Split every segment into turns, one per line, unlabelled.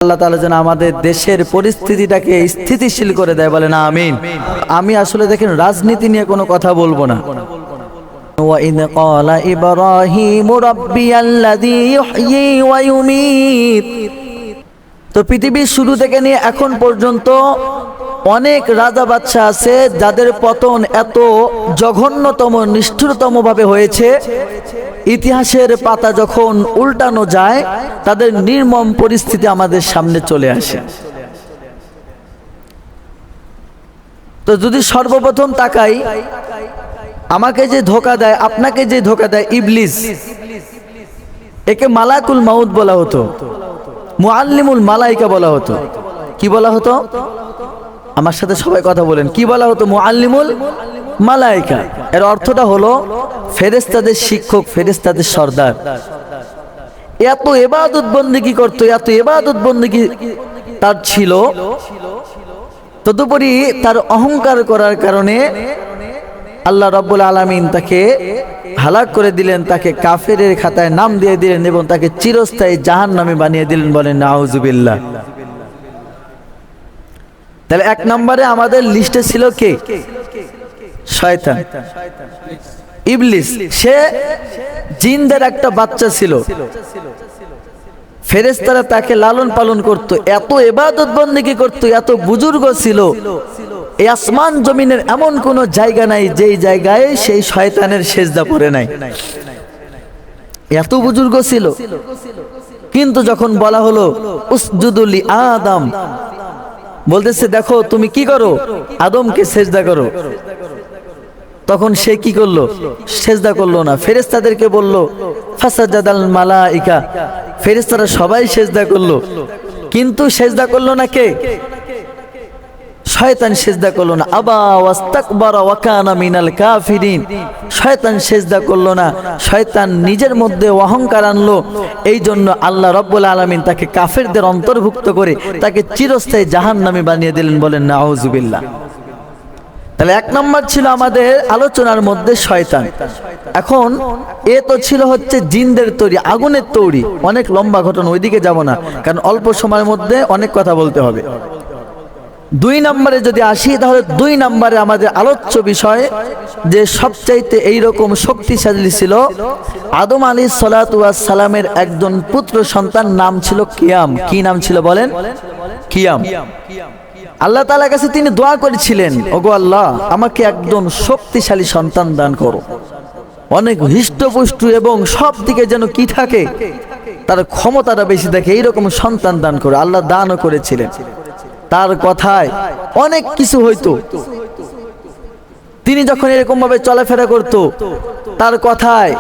আল্লাহ তাআলা যেন আমাদের দেশের পরিস্থিতিটাকে স্থিতিশীল করে দেয়, বলেন আমিন। আমি আসলে দেখেন রাজনীতি নিয়ে কোনো কথা বলবো না। وَإِذْ قَالَ إِبْرَاهِيمُ رَبِّيَ الَّذِي يُحْيِي وَيُمِيتُ। তো পৃথিবীর শুরু থেকে নিয়ে এখন পর্যন্ত অনেক রাজা বাদশা আছে যাদের পতন এত জঘন্যতম নিষ্ঠুরতম ভাবে হয়েছে, ইতিহাসের পাতা যখন উল্টানো যায় তাদের নির্মম পরিস্থিতি আমাদের সামনে চলে আসে। তো যদি সর্বপ্রথম তাকাই, আমাকে যে ধোঁকা দেয়, আপনাকে যে ধোঁকা দেয় ইবলিস, একে মালাকুল মাউত বলা হতো, মুআল্লিমুল মালাইকা বলা হতো। কি বলা হতো? আমার সাথে সবাই কথা বলেন, কি বলা হতো? মুআল্লিমুল মালাইকা। এর অর্থটা হলো ফেরেশতাদের শিক্ষক, ফেরেশতাদের সর্দার। এত ইবাদত বন্দেগী করতো, এত ইবাদত বন্দেগী তার ছিল, তদুপরি তার অহংকার করার কারণে আল্লাহ রাব্বুল আলামিন তাকে হালাক করে দিলেন, তাকে কাফেরের খাতায় নাম দিয়ে দিলেন এবং তাকে চিরস্থায়ী জাহান্নামী বানিয়ে দিলেন, বলেন নাউজুবিল্লাহ। তাহলে এক নম্বরে আমাদের লিস্টে ছিল কে? শয়তান, ইবলিস। সে জিনদের একটা বাচ্চা ছিল, ফেরেশতারা তাকে লালন পালন করত, এত ইবাদত বন্দেগী করত, এত বুজুর্গ ছিল। এই আসমান জমিনের এমন কোন জায়গা নাই যেই জায়গায় সেই শয়তানের সেজদা পড়ে নাই, এত বুজুর্গ ছিল। কিন্তু যখন বলা হলো উসজুদু লি আদম, বলতেছে দেখো তুমি কি করো, আদমকে সেজদা করো, তখন সে কি করলো? সেজদা করলো না। ফেরেশতাদেরকে বললো ফাসাজাদাল মালাইকা, ফেরেশতারা সবাই সেজদা করলো, কিন্তু সেজদা করলো না কে? শয়তান সেজদা করলো না। আবা ওয়াস্তাকবারা ওয়া কানা মিনাল কাফিরিন, শয়তান সেজদা করলো না, শয়তান নিজের মধ্যে অহংকার আনলো। এই জন্য আল্লাহ রাব্বুল আলামিন তাকে কাফেরদের অন্তর্ভুক্ত করে তাকে চিরস্থায়ী জাহান্নামী বানিয়ে দিলেন, বলেন নাউজুবিল্লাহ। তাহলে এক নম্বর ছিল আমাদের আলোচনার মধ্যে শয়তান। এখন এ তো ছিল হচ্ছে জিনদের তৈরি, আগুনের তৈরি। অনেক লম্বা ঘটনা, ওইদিকে যাব না, কারণ অল্প সময়ের মধ্যে অনেক কথা বলতে হবে। দুই নম্বরে যদি আসি, তাহলে দুই নম্বরে আমাদের আলোচ্য বিষয় যে সবচাইতে এইরকম শক্তিশালী ছিল আদম আলাইহিস সালাতু ওয়াস সালামের একজন পুত্র সন্তান, নাম ছিল কিয়াম। কি নাম ছিল বলেন? কিয়াম। আল্লাহ তাআলার কাছে তিনি দোয়া করেছিলেন, ওগো আল্লাহ আমাকে একজন শক্তিশালী সন্তান দান করো, অনেক হৃষ্টপুষ্ট এবং সব দিকে যেন কি থাকে, তার ক্ষমতাটা বেশি থাকে, এইরকম সন্তান দান করো। আল্লাহ দানও করেছিলেন। তার কথায় অনেক কিছু হইতো। তিনি যখন এরকম ভাবে চলাফেরা করত, তার কথায়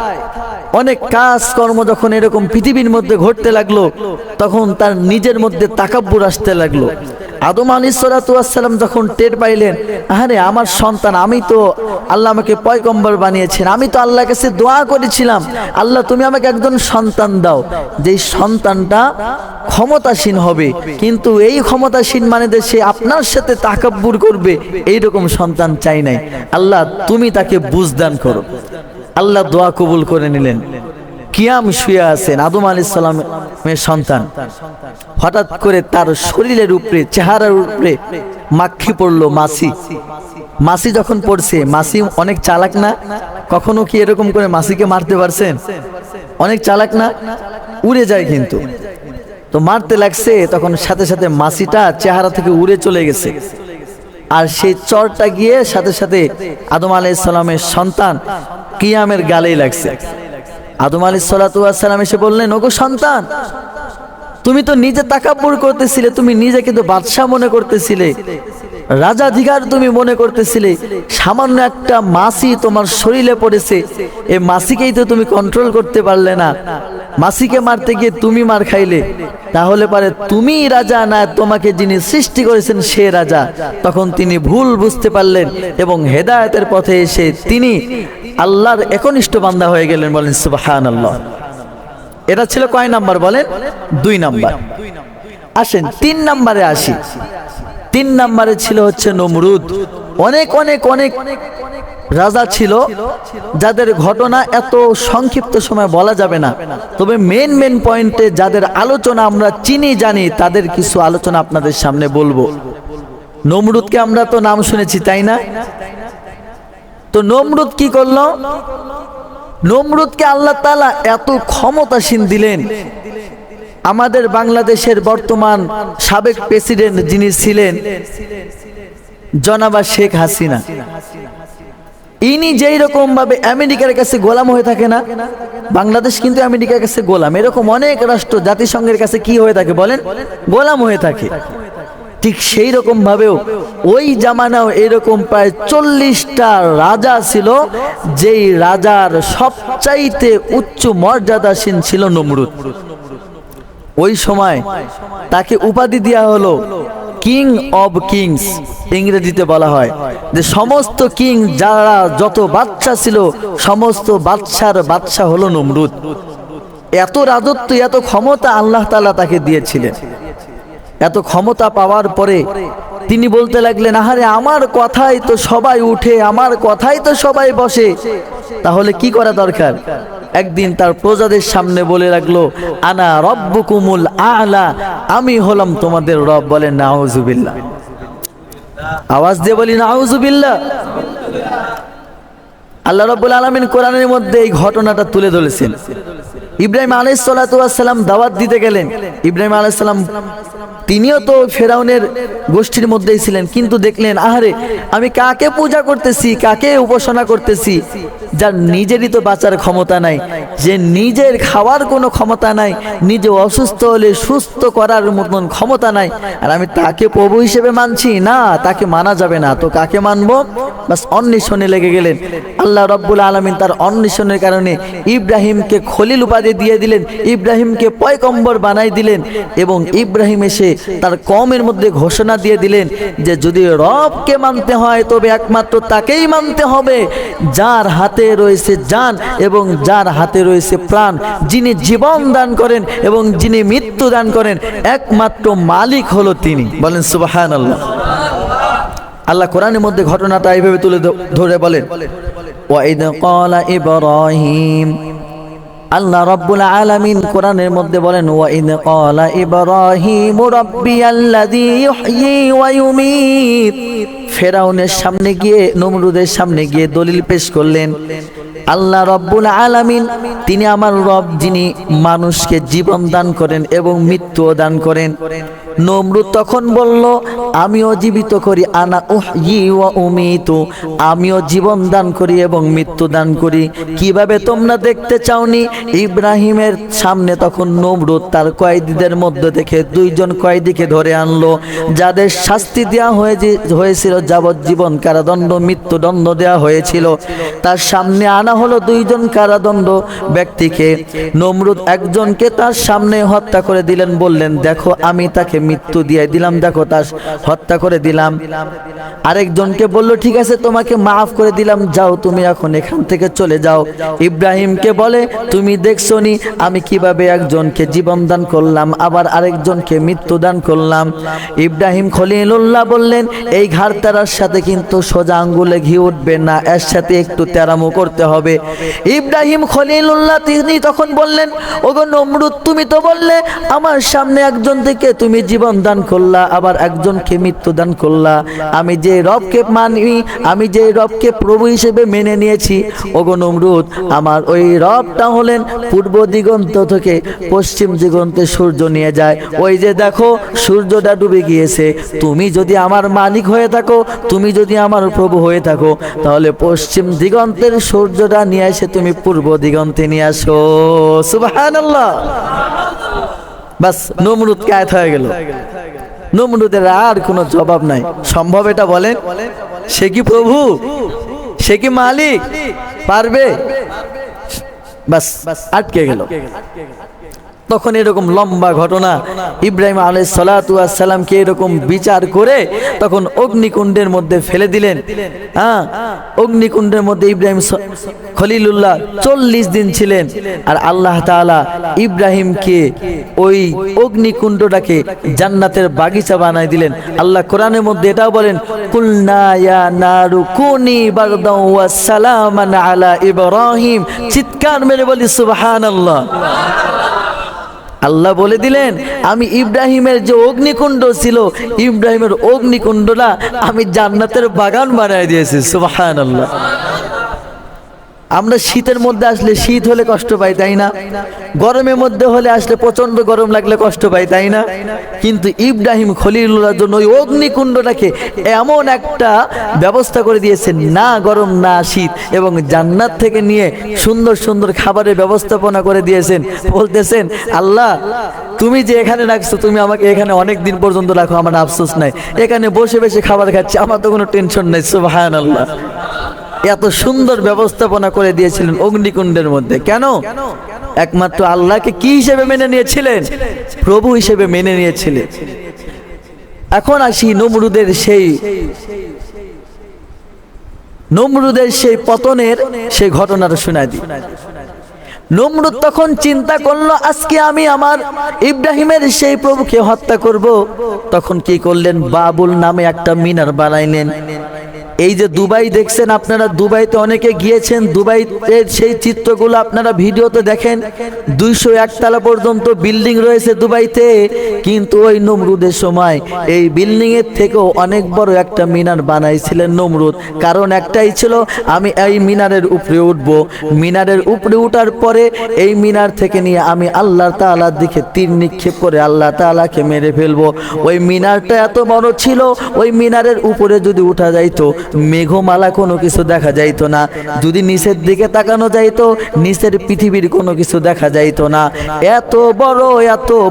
অনেক কাজ কর্ম যখন এরকম পৃথিবীর মধ্যে ঘটতে লাগলো, তখন তার নিজের মধ্যে তাকাব্বুর আসতে লাগলো। আদম আলাইহিস সালাতু ওয়াস সালাম যখন টের পাইলেন, আরে আমার সন্তান, আমি তো আল্লাহ আমাকে পয়গম্বর বানিয়েছেন, আমি তো আল্লাহর কাছে দোয়া করেছিলাম, আল্লাহ তুমি আমাকে একজন সন্তান দাও, যেই সন্তানটা ক্ষমতাসীন হবে, কিন্তু এই ক্ষমতাসীন মানে যে সে আপনার সাথে তাকাব্বুর করবে, এইরকম সন্তান চাই নাই, আল্লাহ তুমি তাকে বুঝদান করো। আল্লাহ দোয়া কবুল করে নিলেন। কিয়াম শুয়ে আছেন, আদম আলাইহিস সালামের সন্তান। হঠাৎ করে তার শরীরের উপরে, চেহারার উপরে মাখি পড়লো, মাছি। মাছি যখন পড়ছে, মাছি অনেক চালাক না? কখনো কি এরকম করে মাছিকে মারতে পারছেন? অনেক চালাক না? উড়ে যায় কিন্তু। তো মারতে লাগছে, তখন সাথে সাথে মাছিটা চেহারা থেকে উড়ে চলে গেছে, আর সেই চরটা গিয়ে সাথে সাথে আদম আলাইহিস সালামের সন্তান কিয়ামের গালেই লাগছে। আদম আলাইহিস সালাতু ওয়াস সালাম এসে বললেন, ওগো সন্তান, তুমি তো নিজে তাকাব্বুর করতেছিলে, তুমি নিজে কিন্তু বাদশা মনে করতেছিলে, রাজাধিকার তুমি মনে করতেছিলে, সামান্য একটা মাছি তোমার শরীরে পড়েছে, এই মাছিকেই তো তুমি কন্ট্রোল করতে পারলে না, মাছিকে মারতে গিয়ে তুমি মার খাইলে, তাহলে পারে তুমি রাজা না, তোমাকে যিনি সৃষ্টি করেছেন সে রাজা। তখন তিনি ভুল বুঝতে পারলেন এবং হেদায়েতের পথে এসে তিনি আল্লাহর একনিষ্ঠ বান্দা হয়ে গেলেন, বলেন সুবহানাল্লাহ। এটা ছিল কয় নাম্বার বলেন? দুই নাম্বার। আসেন তিন নাম্বারে আসি। তিন নাম্বারে ছিল হচ্ছে নমরুদ। অনেক অনেক অনেক রাজা ছিল যাদের ঘটনা এত সংক্ষিপ্ত সময় বলা যাবে না, তবে মেন মেন পয়েন্টে যাদের আলোচনা আমরা চিনি জানি তাদের কিছু আলোচনা আপনাদের সামনে বলবো। নমরুদকে আমরা তো নাম শুনেছি, তাই না? তো নমরুদ কি করলো? নমরুদকে আল্লাহ তাআলা এত ক্ষমতাসীন দিলেন, আমাদের বাংলাদেশের বর্তমান সাবেক প্রেসিডেন্ট যিনি ছিলেন জনাবা শেখ হাসিনা, ইনি যেই রকম ভাবে আমেরিকার কাছে গোলাম হয়ে থাকে না, বাংলাদেশ কিন্তু আমেরিকার কাছে গোলাম, এরকম অনেক রাষ্ট্র জাতিসংঘের কাছে কি হয়ে থাকে বলেন? গোলাম হয়ে থাকে। ঠিক সেই রকম ভাবেও ওই জামানাও এরকম প্রায় 40টা রাজা ছিল, যেই রাজার সবচাইতে উচ্চ মর্যাদাসীন ছিল নমরুদ। ওই সময় তাকে উপাধি দেওয়া হলো কিং অব কিংস, ইংরেজিতে বলা হয় যে সমস্ত কিং যারা যত বাদশা ছিল সমস্ত বাদশার বাদশা হলো নমরুদ। এত রাজত্ব এত ক্ষমতা আল্লাহ তাআলা তাকে দিয়েছিলেন। এত ক্ষমতা পাওয়ার পরে তিনি বলতে লাগলেন, আহারে আমার কথাই তো সবাই উঠে, আমার কথাই তো সবাই বসে, তাহলে কি করা দরকার? একদিন তার প্রজাদের সামনে বলে রাখলো, আনা রব্বুকুমুল আ'লা, আমি হলাম তোমাদের রব। বলেন নাউজুবিল্লাহ, আওয়াজ দিয়ে বলি নাউজুবিল্লাহ। আল্লাহ রাব্বুল আলামিন কোরআনের মধ্যে এই ঘটনাটা তুলে ধরেছেন। ইব্রাহিম আলাইহিস সালাতু ওয়াস সালাম দাওয়াত দিতে গেলেন। ইব্রাহিম আলাইহিস সালাম তিনিও তো ফেরাউনের গোষ্ঠীর মধ্যেই ছিলেন, কিন্তু দেখলেন আহারে আমি কাকে পূজা করতেছি, কাকে উপাসনা করতেছি, যার নিজেরই তো বাঁচার ক্ষমতা নাই, যে নিজের খাওয়ার কোনো ক্ষমতা নাই, নিজে অসুস্থ হলে সুস্থ করার মতন ক্ষমতা নাই, আর আমি তাকে প্রভু হিসেবে মানছি না, তাকে মানা যাবে না, তো কাকে মানবো? বাস অন্বেষণে লেগে গেলেন। আল্লাহ রাব্বুল আলামিন তার অন্বেষণের কারণে ইব্রাহিমকে খলিল উপাধি দিয়ে দিলেন, ইব্রাহিমকে পয়গম্বর বানাই দিলেন, এবং ইব্রাহিম এসে তার কওমের মধ্যে ঘোষণা দিয়ে দিলেন যে যদি রবকে মানতে হয় তবে একমাত্র তাকেই মানতে হবে যার হাতে রয়েছে জান এবং যার হাতে রয়েছে প্রাণ, যিনি জীবন দান করেন এবং যিনি মৃত্যু দান করেন, একমাত্র মালিক হলো তিনি। বলেন সুবহানাল্লাহ। আল্লাহ কোরআনের মধ্যে ঘটনাটা এইভাবে তুলে ধরে বলেন, ওয়াইদ ক্বালা ইব্রাহিম, আল্লাহ রাব্বুল আলামিন কোরআনের মধ্যে বলেন, ওয়াইদ ক্বালা ইব্রাহিম রাব্বিয়াল্লাযী ইউহয়ী ওয়া ইউমীত। ফেরাউনের সামনে গিয়ে, নমরুদের সামনে গিয়ে দলিল পেশ করলেন, আল্লাহ রাব্বুল আলামিন তিনি আমার রব, যিনি মানুষকে জীবন দান করেন এবং মৃত্যু দান করেন। নমরুদ তখন বলল, আমিও জীবিত করি, আনা উহয়ী ওয়া উমীতু, আমিও জীবন দান করি এবং মৃত্যু দান করি। কিভাবে তোমরা দেখতে চাওনি? ইব্রাহিমের সামনে তখন নমরুদ তার কয়েদিদের মধ্যে থেকে 2জন কয়েদিকে ধরে আনলো, যাদের শাস্তি দেওয়া হয়েছিল যাবজ্জীবন কারাদণ্ড, মৃত্যুদণ্ড দেওয়া হয়েছিল। তার সামনে আনা হলো 2জন কারাদণ্ড ব্যক্তিকে। নমরুদ একজনকে তার সামনে হত্যা করে দিলেন, বললেন দেখো আমি তাকে মৃত্যু দিয়ে দিলাম, দেখো তার হত্যা করে দিলাম। আরেকজনকে বলল ঠিক আছে তোমাকে মাফ করে দিলাম, যাও তুমি এখন এখান থেকে চলে যাও। ইব্রাহিমকে বলে তুমি দেখছো নি আমি কিভাবে একজনকে জীবন দান করলাম, আবার আরেকজনকে মৃত্যু দান করলাম। ইব্রাহিম খলিলুল্লাহ বললেন, এই ঘাড় তারার সাথে কিন্তু সোজা আঙ্গুলে ঘি উঠবে না, এর সাথে একটু তেরামো করতে হবে। ইব্রাহিম খলিলুল্লাহ তিনি তখন বললেন, ওগো নমরুদ তুমি তো বললে আমার সামনে একজন থেকে তুমি জীবন দান করলা, আবার একজনকে মৃত্যু দান করলা। আমি যে রবকে মানি, আমি যে রবকে প্রভু হিসেবে মেনে নিয়েছি, ওগো নমরুদ আমার ওই রবটা হলেন পূর্ব দিগন্ত থেকে পশ্চিম দিগন্তে সূর্য নিয়ে যায়। ওই যে দেখো সূর্যটা ডুবে গিয়েছে, তুমি যদি আমার মালিক হয়ে থাকো, তুমি যদি আমার প্রভু হয়ে থাকো, তাহলে পশ্চিম দিগন্তের সূর্যটা নিয়ে এসে তুমি পূর্ব দিগন্তে নিয়ে আসো। সুবহানাল্লাহ। বাস নমরুদ কায়েত হয়ে গেল। নমরুদের আর কোনো জবাব নাই। সম্ভব এটা বলেন? সে কি প্রভু? সে কি মালিক? পারবে? বাস আটকে গেল। তখন এরকম লম্বা ঘটনা, ইব্রাহিম আলাইহিস সালাতু ওয়াস সালামকে এরকম বিচার করে তখন অগ্নিকুণ্ডের মধ্যে ফেলে দিলেন। অগ্নিকুণ্ডের মধ্যে ইব্রাহিম খলিলুল্লাহ 40 দিন ছিলেন। আর আল্লাহ তাআলা ইব্রাহিমকে ওই অগ্নিকুণ্ডটাকে জান্নাতের বাগিচা বানায় দিলেন। আল্লাহ কোরআনের মধ্যে এটাও বলেন, কুলনা ইয়া নারু কুনি বারদাও ওয়া সালামান আলা ইব্রাহিম। চিৎকার মেরে বলি সুবহানাল্লাহ। আল্লাহ বলে দিলেন, আমি ইব্রাহিমের যে অগ্নিকুণ্ড ছিল, ইব্রাহিমের অগ্নিকুণ্ডটা আমি জান্নাতের বাগান বানায় দিয়েছি। সুবহানাল্লাহ। আমরা শীতের মধ্যে আসলে, শীত হলে কষ্ট পাই, তাই না? গরমের মধ্যে হলে আসলে প্রচন্ড গরম লাগলে কষ্ট পাই, তাই না? কিন্তু ইব্রাহিম খলিলুল্লাহর জন্য ওই অগ্নিকুণ্ডটাকে এমন একটা ব্যবস্থা করে দিয়েছেন, না গরম না শীত, এবং জান্নাত থেকে নিয়ে সুন্দর সুন্দর খাবারের ব্যবস্থাপনা করে দিয়েছেন। বলতেছেন, আল্লাহ তুমি যে এখানে রাখছো, তুমি আমাকে এখানে অনেক দিন পর্যন্ত রাখো, আমার আফসোস নাই, এখানে বসে বসে খাবার খাচ্ছি, আমার তো কোনো টেনশন নাই। সুবহানাল্লাহ। এত সুন্দর ব্যবস্থাপনা করে দিয়েছিলেন অগ্নিকুণ্ডের মধ্যে। কেন? একমাত্র আল্লাহকে কি হিসেবে মেনে নিয়েছিলেন? প্রভু হিসেবে মেনে নিয়েছিলেন। এখন আসি নমরুদের সেই পতনের সেই ঘটনাটা শোনাই দিই। নমরুদ তখন চিন্তা করলো, আজকে আমি আমার ইব্রাহিমের সেই প্রভুকে হত্যা করব। তখন কি করলেন? বাবুল নামে একটা মিনার বানাইলেন। এই যে দুবাই দেখছেন আপনারা, দুবাইতে অনেকে গিয়েছেন, দুবাইয়ের সেই চিত্রগুলো আপনারা ভিডিওতে দেখেন, 201 তলা পর্যন্ত বিল্ডিং রয়েছে দুবাইতে। কিন্তু ওই নমরুদের সময় এই বিল্ডিং এর থেকেও অনেক বড় একটা মিনার বানাইছিলেন নমরুদ। কারণ একটাই ছিল, আমি এই মিনারের উপরে উঠব, মিনারের উপরে উঠার পরে এই মিনার থেকে নিয়ে আমি আল্লাহ তাআলার দিকে তীর নিক্ষেপ করে আল্লাহ তাআলাকে মেরে ফেলবো। ওই মিনারটা এত বড় ছিল, ওই মিনারের উপরে যদি উঠা যাইতো, মেঘমালা কোনো কিছু দেখা যাইতো না। যদি নিচের দিকে তাকানো যাইতো, নিচের পৃথিবীর কোনো কিছু দেখা যাইতো না। এত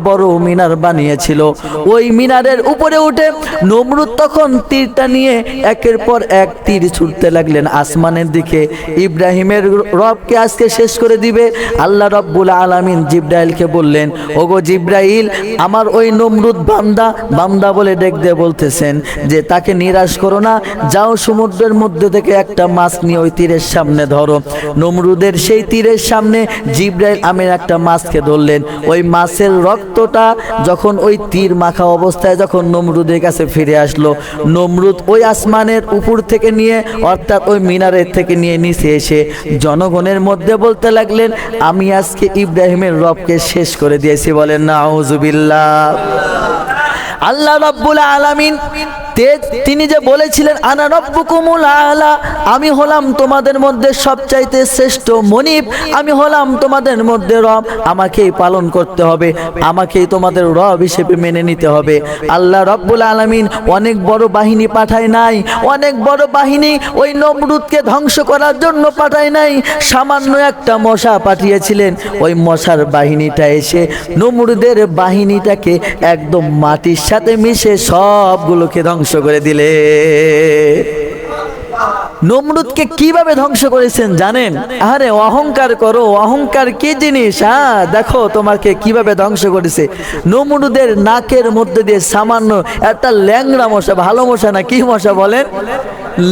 বড় মিনার বানিয়েছিল। ওই মিনারের উপরে উঠে নমরুদ তখন তীরটা নিয়ে একের পর এক তীর ছুটতে লাগলেন আসমানের দিকে। ইব্রাহিমের রবকে আজকে শেষ করে দিবে। আল্লাহ রব্বুল আলামিন জিব্রাইলকে বললেন, ওগো জিব্রাইল, আমার ওই নমরুদ বান্দা বলে ডেক দিয়ে বলতেছেন যে তাকে নিরাশ করো না, যাও সমুদ্রের মধ্যে থেকে একটা মাছ নিয়ে ওই তীরের সামনে ধরো। নমরুদের সেই তীরের সামনে জিব্রাইল আমিন একটা মাছকে ধরলেন। ওই মাছের রক্তটা যখন ওই তীর মাখা অবস্থায় যখন নমরুদের কাছে ফিরে আসলো, নমরুদ ওই আসমানের উপর থেকে নিয়ে, অর্থাৎ ওই মিনারের থেকে নিয়ে নিচে এসে জনগণের মধ্যে বলতে লাগলেন, আমি আজকে ইব্রাহিমের রবকে শেষ করে দিয়েছি। বলেন নাউজুবিল্লাহ। আল্লাহ রাব্বুল আলামিন তিনি যে বলেছিলেন, আনা রব্বুকুমুল আলা, আমি হলাম তোমাদের মধ্যে সবচাইতে শ্রেষ্ঠ মনিব, আমি হলাম তোমাদের মধ্যে রব, আমাকেই পালন করতে হবে, আমাকেই তোমাদের রব হিসেবে মেনে নিতে হবে। আল্লাহ রব্বুল আলামিন অনেক বড় বাহিনী পাঠায় নাই, অনেক বড় বাহিনী ওই নমরুদকে ধ্বংস করার জন্য পাঠায় নাই, সামান্য একটা মশা পাঠিয়েছিলেন। ওই মশার বাহিনীটা এসে নমরুদের বাহিনীটাকে একদম মাটির সাথে মিশে সবগুলোকে ধ্বংস করে দিলে। নমরুদকে কিভাবে ধ্বংস করেছেন জানেন? আরে অহংকার করো, অহংকার কি জিনিস? দেখো তোমাকে কিভাবে ধ্বংস করেছে। নমরুদের নাকের মধ্যে দিয়ে সামান্য একটা ল্যাংড়া মশা, ভালো মশা না, কি মশা বলেন?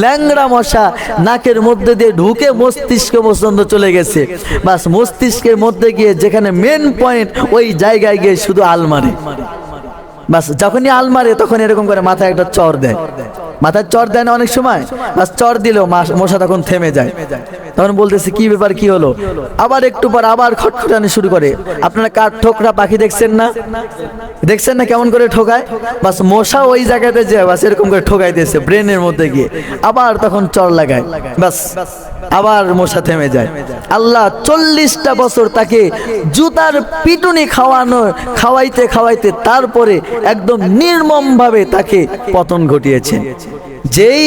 ল্যাংড়া মশা নাকের মধ্যে দিয়ে ঢুকে মস্তিষ্ক পর্যন্ত চলে গেছে। বাস মস্তিষ্কের মধ্যে গিয়ে যেখানে মেন পয়েন্ট, ওই জায়গায় গিয়ে শুধু আলমারি। বাস যখনই আলমারে তখন এরকম করে মাথায় একটা চর দেয়, মাথায় চর দেয় না অনেক সময়, বাস চর দিলেও মশা তখন থেমে যায়। তখন বলতেছে, কি ব্যাপার, কি হলো? আবার একটু পর আবার খটখটানি শুরু করে। আপনারা কাঠ ঠোকরা পাখি দেখছেন না? দেখছেন না কেমন করে ঠোকায়? বাস মশা ওই জায়গাতে যায়, বাস এরকম করে ঠোকাই দিয়েছে ব্রেনের মধ্যে গিয়ে। আবার তখন চর লাগায়, বাস আবার মশা থেমে যায়। আল্লাহ 40টা বছর তাকে জুতার পিটুনি খাওয়াইতে খাওয়াইতে তারপরে একদম নির্মম ভাবে তাকে পতন ঘটিয়েছেন। যেই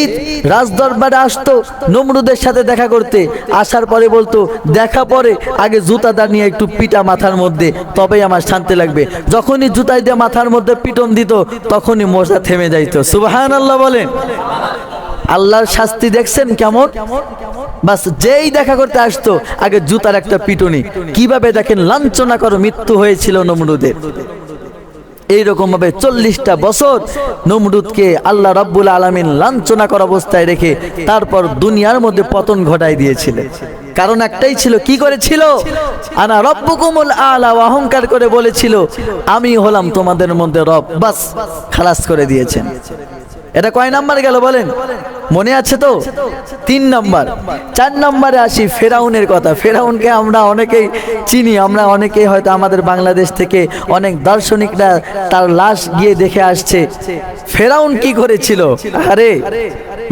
রাজদরবারে আসতো নমরুদের সাথে দেখা করতে, আসার পরে বলতো, দেখা পরে আগে জুতাটা নিয়ে একটু পিটা মাথার মধ্যে, তবেই আমার শান্তি লাগবে। যখনই জুতাই দিয়ে মাথার মধ্যে পিটন দিত, তখনই মশা থেমে যাইতো। সুবহানাল্লাহ বলেন। আল্লাহর শাস্তি দেখছেন কেমন? বাস যেই দেখা করতে আসতো আগে জুতার একটা পিটুনি। কিভাবে দেখেন লাঞ্ছনা করো মৃত্যু হয়েছিল নমরুদের। এইরকম ভাবে 40টা বছর নমরুদকে আল্লাহ রাব্বুল আলামিন লাঞ্ছনা করা অবস্থায় রেখে তারপর দুনিয়ার মধ্যে পতন ঘটাই দিয়েছিলেন। কারণ একটাই ছিল, কি করেছিল? আনা রব্বুকুমুল আলা, অহংকার করে বলেছিল আমি হলাম তোমাদের মধ্যে রব। বাস খালাস করে দিয়েছেন। এটা কয় নাম্বার গেল বলেন? মনে আছে তো? 3 নাম্বার। 4 নাম্বারে আসি ফেরাউনের কথা। ফেরাউনকে আমরা অনেকেই চিনি, আমরা অনেকেই হয়তো আমাদের বাংলাদেশ থেকে অনেক দার্শনিকরা তার লাশ গিয়ে দেখে আসছে। ফেরাউন কি করেছিল? আরে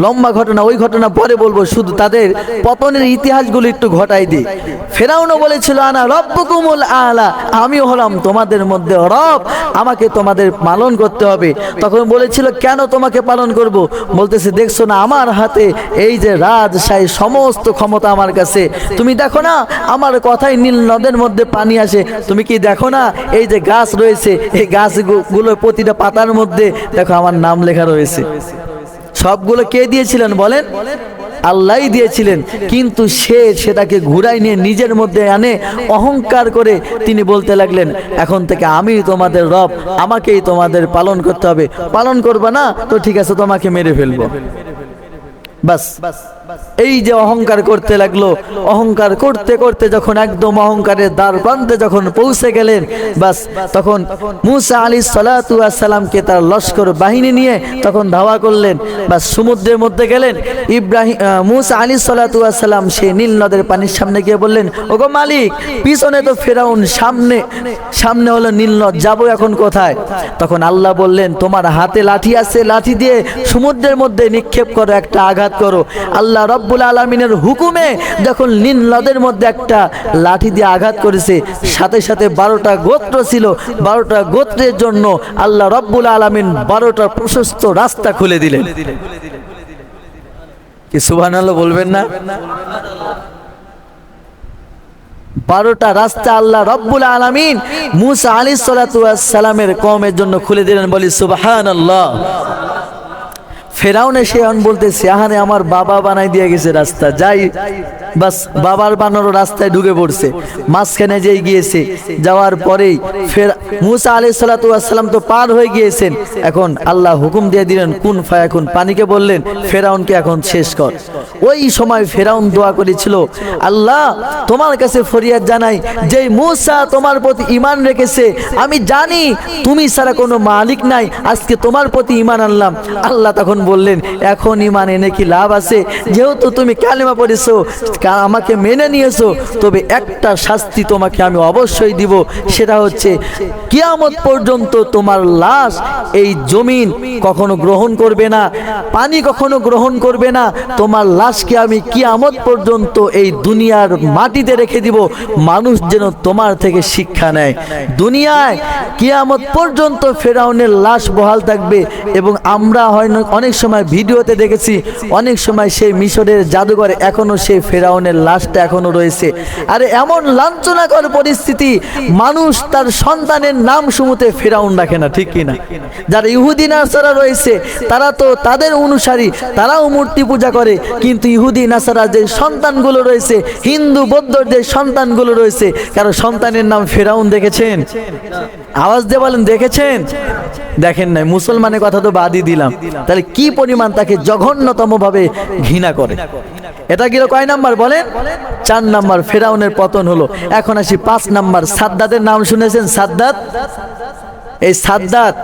লম্বা ঘটনা, ওই ঘটনা পরে বলবো, শুধু তাদের পতনের ইতিহাসগুলো একটু ঘটাই দিই। ফেরাউনও বলেছিল আনা রব্বুকুমুল আলা, আমি হলাম তোমাদের মধ্যে রব, আমাকে তোমাদের পালন করতে হবে। তখন বলেছিল কেন তোমাকে পালন করব? বলতেছে দেখছো না আমার হাতে এই যে রাজশাহী সমস্ত ক্ষমতা আমার কাছে, তুমি দেখো না আমার কথাই নীল নদের মধ্যে পানি আসে, তুমি কি দেখো না এই যে গাছ রয়েছে, এই গাছগুলোর প্রতিটা পাতার মধ্যে দেখো আমার নাম লেখা রয়েছে। সবগুলো কে দিয়েছিলেন বলেন? আল্লাহই দিয়েছিলেন। কিন্তু সে সেটাকে ঘুরাই নিয়ে নিজের মধ্যে আনে, অহংকার করে তিনি বলতে লাগলেন এখন থেকে আমি তোমাদের রব, আমাকেই তোমাদের পালন করতে হবে, পালন করবে না তো ঠিক আছে তোমাকে মেরে ফেলবো। বাস এই যে অহংকার করতে লাগলো, অহংকার করতে করতে যখন একদম অহংকারের দ্বার প্রান্তে যখন পৌঁছে গেলেন, বাস তখন মুসা আলাইহিস সালাতু ওয়াস সালামকে তার লস্কর বাহিনী নিয়ে তখন ধাওয়া করলেন। বাস সমুদ্রের মধ্যে গেলেন। মুসা আলাইহিস সালাতু ওয়াস সালাম সেই নীল নদের পানির সামনে গিয়ে বললেন ওগো মালিক, পিছনে তো ফেরাউন, সামনে হলো নীল নদ, যাবো এখন কোথায়? তখন আল্লাহ বললেন তোমার হাতে লাঠি আছে, লাঠি দিয়ে সমুদ্রের মধ্যে নিক্ষেপ করো, একটা আঘাত করো। আল্লাহ রব্বুল আলামিনের হুকুমে যখন নীল নদের মধ্যে একটা লাঠি দিয়ে আঘাত করেছে, সাথে সাথে 12টা গোত্র ছিল, 12টা গোত্রের জন্য আল্লাহ রব্বুল আলামিন 12টা প্রশস্ত রাস্তা খুলে দিলেন। কি সুবহানাল্লাহ বলবেন না? 12টা রাস্তা আল্লাহ রব্বুল আলামিন মুসা আলাইহিস সালাতু ওয়াস সালামের কওমের জন্য খুলে দিলেন। বলি সুবহানাল্লাহ। ফেরাউন এসে বলতেছে আহারে আমার বাবা বানাই দিয়ে গেছে রাস্তা, যাই। বাস বাবার বানানো রাস্তায় ঢুকে পড়ছে। মাঝখানে যেই গিয়েছে, যাওয়ার পরেই ফের মুসা আলাইহিস সালাতু ওয়াস সালাম তো পার হয়ে গিয়েছেন। এখন আল্লাহ হুকুম দিয়ে দিলেন কুন ফায়াকুন, পানিকে বললেন ফেরাউনকে এখন শেষ কর। ওই সময় ফেরাউন দোয়া করেছিল আল্লাহ তোমার কাছে ফরিয়াদ জানাই, যেই মুসা তোমার প্রতি ঈমান রেখেছে, আমি জানি তুমি ছাড়া কোনো মালিক নাই, আজকে তোমার প্রতি ঈমান আনলাম। আল্লাহ তখন বললেন এখন ঈমান এনে কি লাভ আছে? যেহেতু তুমি কালেমা পড়েছো, আমাকে মেনে নিয়েছো, তবে একটা শাস্তি তোমাকে আমি অবশ্যই দিব, সেটা হচ্ছে কিয়ামত পর্যন্ত তোমার লাশ এই জমিন কখনো গ্রহণ করবে না, পানি কখনো গ্রহণ করবে না। তোমার লাশকে আমি কিয়ামত পর্যন্ত এই দুনিয়ার মাটিতে রেখে দিব, মানুষ যেন তোমার থেকে শিক্ষা নেয়। দুনিয়ায় কিয়ামত পর্যন্ত ফেরাউনের লাশ বহাল থাকবে। এবং আমরা হয় অনেক সময় ভিডিওতে দেখেছি, অনেক সময় সেই মিশরের জাদুঘরে এখনো সেই ফেরাউনের লাশটা এখনো রয়েছে। আরে এমন লাঞ্ছনাকর পরিস্থিতি, মানুষ তার সন্তানের নাম শুনতে ফেরাউন রাখে না, ঠিক কিনা? যারা ইহুদি নাসারা রয়েছে তারা তো তাদের অনুসারী, তারাও মূর্তি পূজা করে, কিন্তু ইহুদি নাসারা যে সন্তানগুলো রয়েছে, হিন্দু বৌদ্ধর যে সন্তানগুলো রয়েছে, কারো সন্তানের নাম ফেরাউন দেখেছেন? আওয়াজ দিয়ে বলেন দেখেছেন? দেখেন নাই। মুসলমানের কথা তো বাদই দিলাম, তাহলে কি পরিমাণ তাকে জঘন্যতম ভাবে ঘৃণা করে। এটা গেল কয় নাম্বার বলেন? 4 নাম্বার ফেরাউনের পতন হলো। এখন আসি 5 নাম্বার। সাদ্দাতের নাম শুনেছেন? সাদ্দাত। এই সাদ্দাত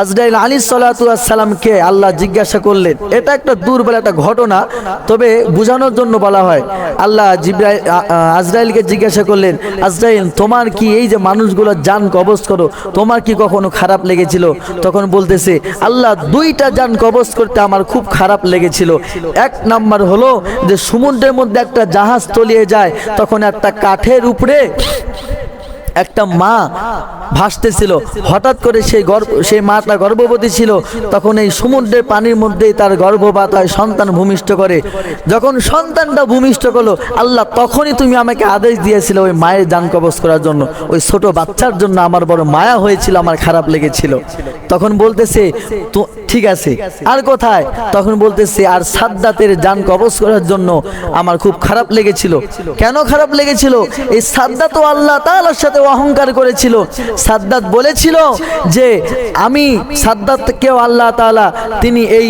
আজরাইল আলাইহিস সালাতু ওয়াস সালামকে আল্লাহ জিজ্ঞাসা করলেন, এটা একটা দুর্বল একটা ঘটনা, তবে বোঝানোর জন্য বলা হয়। আল্লাহ আজরাইলকে জিজ্ঞাসা করলেন, আজরাইল তোমার কি এই যে মানুষগুলো জান কবজ করো, তোমার কি কখনো খারাপ লেগেছিল? তখন বলতেছে আল্লাহ 2টা জান কবজ করতে আমার খুব খারাপ লেগেছিল। 1 নাম্বার হলো যে সমুদ্রের মধ্যে একটা জাহাজ তলিয়ে যায়, তখন একটা কাঠের উপরে একটা মা ভাসতেছিল, হঠাৎ করে সেই মাটা গর্ভবতী ছিল। তখন এই সমুদ্রের পানির মধ্যেই তার গর্ভপাত হয়, সন্তান ভূমিষ্ঠ করে। যখন সন্তানটা ভূমিষ্ঠ করলো, আল্লাহ তখনই তুমি আমাকে আদেশ দিয়েছিলে ওই মায়ের জান কবজ করার জন্য। ওই ছোট বাচ্চার জন্য আমার বড় মায়া হয়েছিল, আমার খারাপ লেগেছিল। তখন বলতেছে তো ঠিক আছে, আর কোথায়? তখন বলতেছে আর সাদ্দাতের জান কবজ করার জন্য আমার খুব খারাপ লেগেছিল। কেন খারাপ লেগেছিল? এই সাদ্দাত ও আল্লাহ তাআলার সাথে অহংকার করেছিল। সাদ্দাত বলেছিল যে আমি সাদ্দাতকেও আল্লাহ তাআলা তিনি এই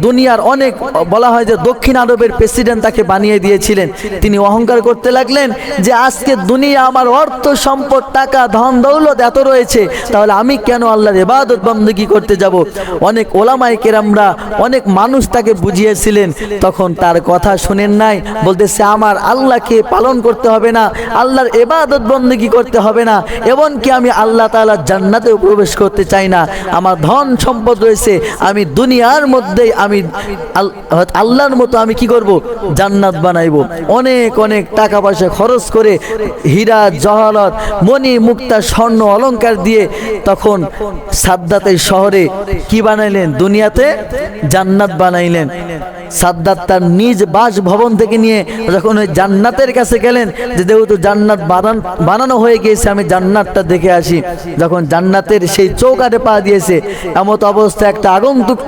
দুনিয়ার অনেক, বলা হয় যে দক্ষিণ আরবের প্রেসিডেন্ট তাকে বানিয়ে দিয়েছিলেন। তিনি অহংকার করতে লাগলেন যে আজকে দুনিয়া আমার অর্থ সম্পদ টাকা ধন দৌলত এত রয়েছে, তাহলে আমি কেন আল্লাহর ইবাদত বন্দেগী করতে যাব? অনেক ওলামায়ে কেরামরা অনেক মানুষ তাকে বুঝিয়েছিলেন, তখন তার কথা শুনেন নাই। বলতেছে আমার আল্লাহকে পালন করতে হবে না, আল্লাহর ইবাদত বন্দেগী করতে হবে না, এমনকি আমি আল্লাহ তাআলার জান্নাতেও প্রবেশ করতে চাই না। আমার ধন সম্পদ রয়েছে, আমি দুনিয়ার মধ্যেই আমি আল্লাহর মতো আমি কি করব? জান্নাত বানাইব। অনেক অনেক টাকা পয়সা খরচ করে হীরা জহরত মণি মুক্তা স্বর্ণ অলংকার দিয়ে তখন সাদ্দাতের শহরে কি বানাইলেন? দুনিয়াতে জান্নাত বানাইলেন। সাদ্দাত তার নিজ বাসভবন থেকে নিয়ে যখন ওই জান্নাতের কাছে গেলেন, যে যেহেতু জান্নাত বানানো হয়ে গিয়েছে, আমি জান্নাতটা দেখে আসি। যখন জান্নাতের সেই চৌকাঠে পা দিয়েছে, এমত অবস্থা একটা আগন্তুক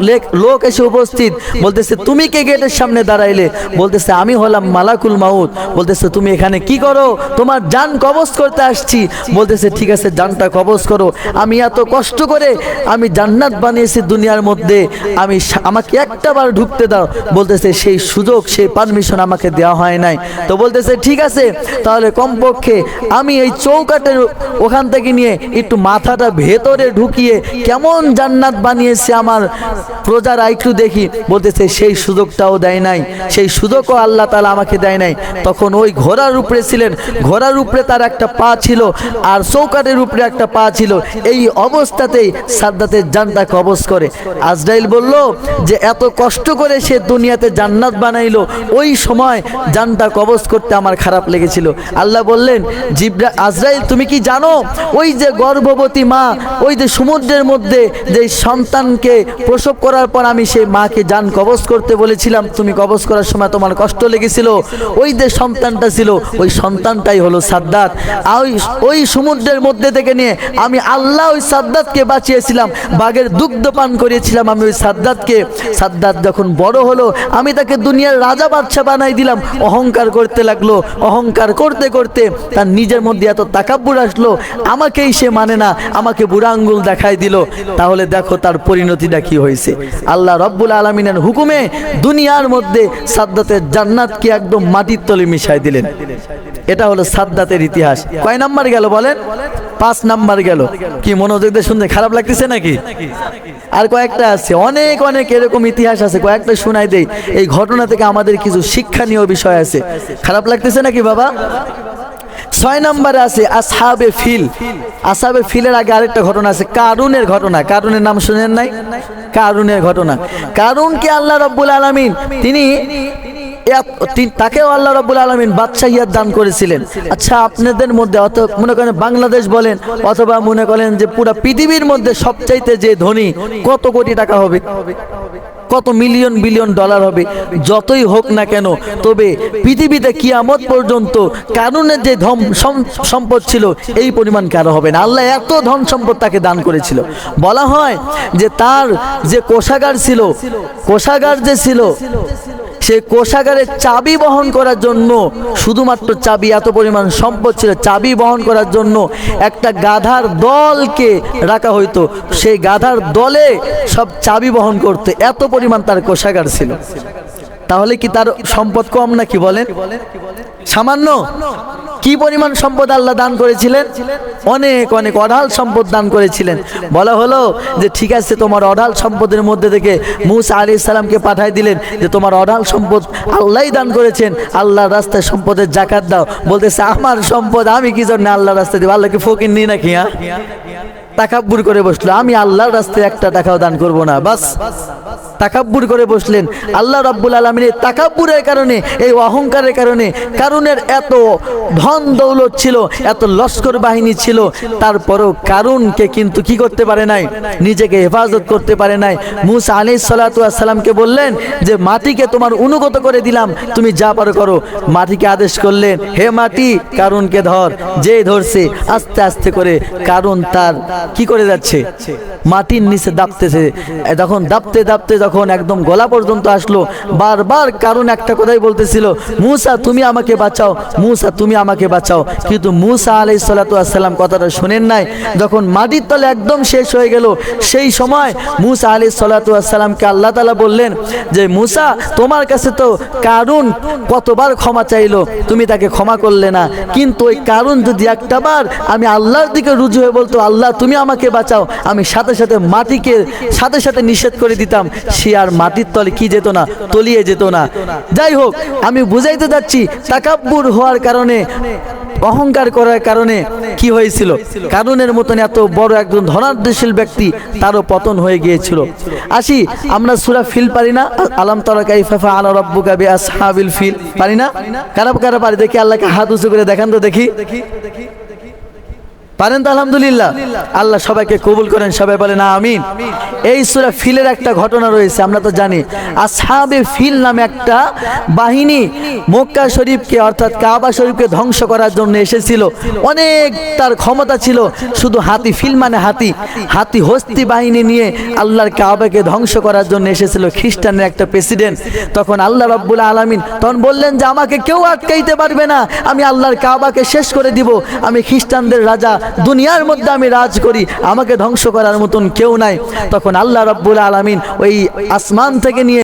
লোক এসে উপস্থিত। বলতেছে তুমি কে গেটের সামনে দাঁড়াইলে? বলতেছে আমি হলাম মালাকুল মাউত। বলতেছে তুমি এখানে কি করো? তোমার জান কবজ করতে আসছি। বলতেছে ঠিক আছে, জানটা কবজ করো। আমি এত কষ্ট করে আমি জান্নাত বানিয়েছি দুনিয়ার মধ্যে, আমাকে একটা বার ঢুকতে দাও। বলতেছে সেই সুযোগ, সেই পারমিশন আমাকে দেওয়া হয় নাই। তো বলতেছে ঠিক আছে, তাহলে কমপক্ষে আমি এই চৌকাটের ওখান থেকে নিয়ে একটু মাথাটা ভেতরে ঢুকিয়ে কেমন জান্নাত বানিয়েছে আমার প্রজারা একটু দেখি। বলতেছে সেই সুযোগটাও দেয় নাই, সেই সুযোগও আল্লাহ তাআলা আমাকে দেয় নাই। তখন ওই ঘোড়ার উপরে ছিলেন, ঘোড়ার উপরে তার একটা পা ছিল আর চৌকাটের উপরে একটা পা ছিল। এই অবস্থাতেই সাদ্দাতের জানটা কবজ করে। আজরাইল বলল যে এত কষ্ট করে সে দুনিয়াতে জান্নাত বানাইলো, ওই সময় জানটা কবজ করতে আমার খারাপ লেগেছিল। আল্লাহ বললেন আজরাইল তুমি কি জানো ওই যে গর্ভবতী মা, ওই যে সমুদ্রের মধ্যে যে সন্তানকে প্রসব করার পর আমি সেই মাকে জান কবজ করতে বলেছিলাম, তুমি কবজ করার সময় তোমার কষ্ট লেগেছিল, ওই যে সন্তানটা ছিল ওই সন্তানটাই হলো সাদ্দাত। ওই সমুদ্রের মধ্যে থেকে নিয়ে আমি আল্লাহ ওই সাদ্দাতকে বাঁচিয়েছিলাম, বাঘের দুগ্ধ পান করিয়েছিলাম আমি ওই সাদ্দাতকে। সাদ্দাত যখন বড় হলো আমি তাকে দুনিয়ার রাজা বাদশা বানাই দিলাম। অহংকার করতে লাগলো, অহংকার করতে করতে তার নিজের মধ্যে এত তাকাব্বুর আসলো, আমাকেই সে মানে না, আমাকে বুড়া আঙ্গুল দেখাই দিল। তাহলে দেখো তার পরিণতিটা কি হয়েছে। আল্লাহ রব্বুল আলামিনের হুকুমে দুনিয়ার মধ্যে সাদ্দাতের জান্নাতকে একদম মাটির তলে মিশাই দিলেন। এটা হলো সাদ্দাতের ইতিহাস। কয় নাম্বার গেল বলেন? 5 নাম্বার গেল। কি মনোযোগ দিয়ে শুনতে খারাপ লাগতেছে নাকি? আর কয়েকটা আছে, অনেক অনেক এরকম ইতিহাস আছে, কয়েকটা শোনাই দেই। এই ঘটনা থেকে আমাদের কিছু শিক্ষণীয় বিষয় আছে। খারাপ লাগতেছে নাকি বাবা? 6 নম্বরে আছে আসহাবে ফিল। আসহাবে ফিলের আগে আরেকটা ঘটনা আছে, কারুনের ঘটনা। কারুনের নাম শুনেন নাই? কারুনের ঘটনা। কারুনকে আল্লাহ রাব্বুল আলামিন তাকেও আল্লাহ রাব্বুল আলামিন বাদশাহিয়াত দান করেছিলেন। আচ্ছা আপনাদের মধ্যে মনে করেন বাংলাদেশ বলেন অথবা মনে করেন যে পুরো পৃথিবীর মধ্যে সবচাইতে যে ধনী কত কোটি টাকা হবে? কত মিলিয়ন বিলিয়ন ডলার হবে? যতই হোক না কেন, তবে পৃথিবীতে কিয়ামত পর্যন্ত কারুনের যে ধন সম্পদ ছিল এই পরিমাণ কারো হবে না। আল্লাহ এত ধন সম্পদ তাকে দান করেছিল। বলা হয় যে তার যে কোষাগার ছিল, কোষাগার যে ছিল, সেই কোষাগারের চাবি বহন করার জন্য, শুধুমাত্র চাবি, এত পরিমাণ সম্পদ ছিল, চাবি বহন করার জন্য একটা গাধার দলকে রাখা হইতো। সেই গাধার দলে সব চাবি বহন করতে, এত পরিমাণ তার কোষাগার ছিল। তাহলে কি তার সম্পদ কম নাকি বলেন? সামান্য? কি পরিমাণ সম্পদ আল্লাহ দান করেছিলেন? অনেক অনেক অঢাল সম্পদ দান করেছিলেন। বলা হলো যে ঠিক আছে, তোমার অঢাল সম্পদের মধ্যে থেকে মূসা আলাইহিস সালামকে পাঠাই দিলেন যে তোমার অঢাল সম্পদ আল্লাহই দান করেছেন, আল্লাহর রাস্তায় সম্পদের যাকাত দাও। বলতেছে আমার সম্পদ আমি কি জন্য আল্লাহর রাস্তায় দেব? আল্লাহকে ফকির নি নাকি? তাকাব্বুর করে বসলো, আমি আল্লাহর রাস্তায় একটা টাকাও দান করব না। বাস তাকাব্বুর করে বসলেন। আল্লাহ রাব্বুল আলামিনের তাকাব্বুরের কারণে, এই অহংকারের কারণে, কারুনের এত ধন দৌলত ছিল, এত লস্কর বাহিনী ছিল, তারপরেও কারুনকে কিন্তু কি করতে পারে নাই, নিজেকে হেফাজত করতে পারে নাই। মূসা আলাইহিস সালাতু ওয়াস সালামকে বললেন যে মাটিকে তোমার অনুগত করে দিলাম, তুমি যা পারো করো। মাটিকে আদেশ করলেন, হে মাটি কারুনকে ধর। যে ধরছে আস্তে আস্তে করে কারুন তার কি করে যাচ্ছে, মাটির নিচে দাপতেছে। তখন দাপতে দাপতে যখন একদম গলা পর্যন্ত আসলো, বারবার কারুন একটা কথাই বলতেছিল, মূসা তুমি আমাকে বাঁচাও, মূসা তুমি আমাকে বাঁচাও। কিন্তু মূসা আলাইহিস সালাতু ওয়াস সালাম কথাটা শুনেন নাই। যখন মাটির তলে একদম শেষ হয়ে গেল, সেই সময় মূসা আলাইহিস সালাতু ওয়াস সালামকে আল্লাহ তাআলা বললেন যে মূসা তোমার কাছে তো কারুন কতবার ক্ষমা চাইলো, তুমি তাকে ক্ষমা করলে না। কিন্তু ওই কারুন যদি একটাবার আমি আল্লাহর দিকে রুজু হয়ে বলতো আল্লাহ তুমি আমাকে বাঁচাও, আমি সাথে সাথে মাটিকে সাথে সাথে নিষেধ করে দিতাম, সে আর মাটির তলে কি যেত না, তলিয়ে যেত না। যাই হোক, আমি বুঝাইতে যাচ্ছি তাকাব্বুর হওয়ার কারণে, অহংকার করার কারণে কি হয়েছিল, কারুনের মতন এত বড় একজন ধনাঢ্যশীল ব্যক্তি তারও পতন হয়ে গিয়েছিল। আসি, আমরা সূরা ফিল পারি না? আলাম তারা কাইফা ফাআলা রাব্বুকা বিআসহাবিল ফিল পারি না? কারা কারা পারি দেখি, আল্লাহকে হাত উঁচু করে দেখান তো দেখি। পারেন তো? আলহামদুলিল্লাহ, আল্লাহ সবাইকে কবুল করেন, সবাই বলেন আমিন। এই সূরা ফিলের একটা ঘটনা রয়েছে, আমরা তো জানি আসহাবে ফিল নামে একটা বাহিনী মক্কা শরীফকে অর্থাৎ কাবা শরীফকে ধ্বংস করার জন্য এসেছিল। অনেক তার ক্ষমতা ছিল, শুধু হাতি, ফিল মানে হাতি, হাতি হস্তি বাহিনী নিয়ে আল্লাহর কাবাকে ধ্বংস করার জন্য এসেছিল খ্রিস্টানের একটা প্রেসিডেন্ট। তখন আল্লাহ রাব্বুল আলামিন তখন বললেন যে আমাকে কেউ আটকাইতে পারবে না, আমি আল্লাহর কাবাকে শেষ করে দিব, আমি খ্রিস্টানদের রাজা, দুনিয়ার মধ্যে আমি রাজ করি, আমাকে ধ্বংস করার মতন কেউ নাই। তখন আল্লাহ রাব্বুল আলামিন ওই আসমান থেকে নিয়ে